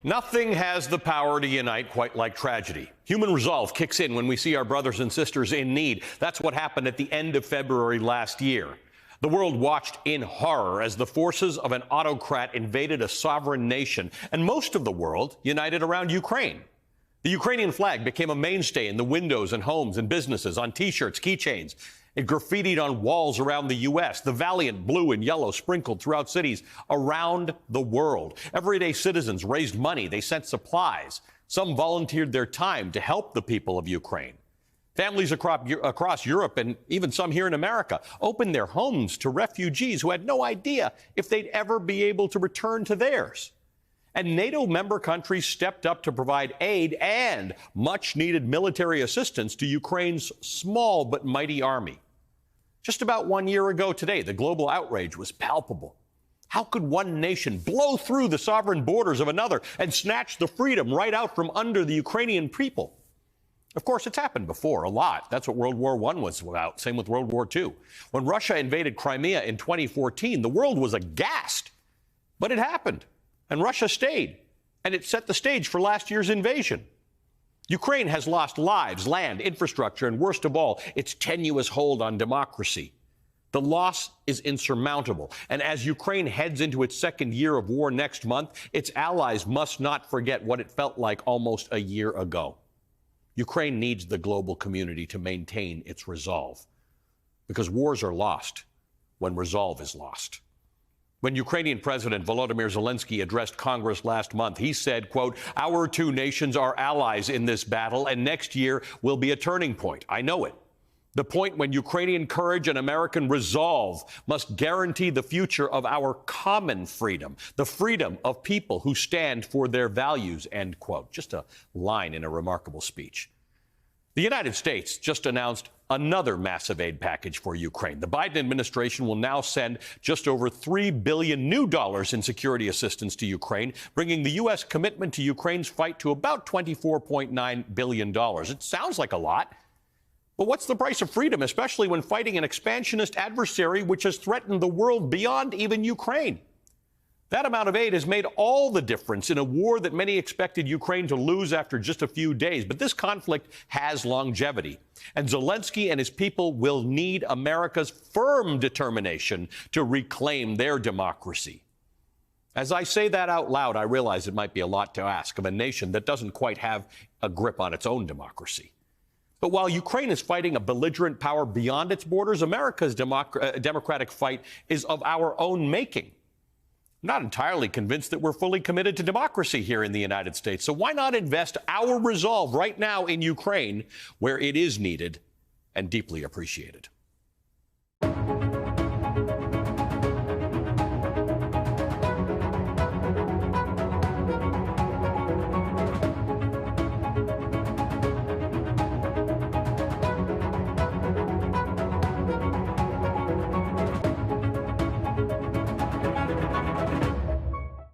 Nothing has the power to unite quite like tragedy. Human resolve kicks in when we see our brothers and sisters in need. That's what happened at the end of February last year. The world watched in horror as the forces of an autocrat invaded a sovereign nation, and most of the world united around Ukraine. The Ukrainian flag became a mainstay in the windows and homes and businesses, on T-shirts, keychains. It graffitied on walls around the U.S. The valiant blue and yellow sprinkled throughout cities around the world. Everyday citizens raised money. They sent supplies. Some volunteered their time to help the people of Ukraine. Families across Europe and even some here in America opened their homes to refugees who had no idea if they'd ever be able to return to theirs. And NATO member countries stepped up to provide aid and much-needed military assistance to Ukraine's small but mighty army. Just about 1 year ago today, the global outrage was palpable. How could one nation blow through the sovereign borders of another and snatch the freedom right out from under the Ukrainian people? Of course, it's happened before, a lot. That's what World War I was about. Same with World War II. When Russia invaded Crimea in 2014, the world was aghast. But it happened, and Russia stayed, and it set the stage for last year's invasion. Ukraine has lost lives, land, infrastructure, and worst of all, its tenuous hold on democracy. The loss is insurmountable, and as Ukraine heads into its second year of war next month, its allies must not forget what it felt like almost a year ago. Ukraine needs the global community to maintain its resolve, because wars are lost when resolve is lost. When Ukrainian President Volodymyr Zelensky addressed Congress last month, he said, quote, "Our two nations are allies in this battle, and next year will be a turning point. I know it. The point when Ukrainian courage and American resolve must guarantee the future of our common freedom, the freedom of people who stand for their values," end quote. Just a line in a remarkable speech. The United States just announced another massive aid package for Ukraine. The Biden administration will now send just over $3 billion new in security assistance to Ukraine, bringing the U.S. commitment to Ukraine's fight to about $24.9 billion. It sounds like a lot. But what's the price of freedom, especially when fighting an expansionist adversary which has threatened the world beyond even Ukraine? That amount of aid has made all the difference in a war that many expected Ukraine to lose after just a few days. But this conflict has longevity, and Zelensky and his people will need America's firm determination to reclaim their democracy. As I say that out loud, I realize it might be a lot to ask of a nation that doesn't quite have a grip on its own democracy. But while Ukraine is fighting a belligerent power beyond its borders, America's democratic fight is of our own making. I'm not entirely convinced that we're fully committed to democracy here in the United States. So why not invest our resolve right now in Ukraine, where it is needed and deeply appreciated?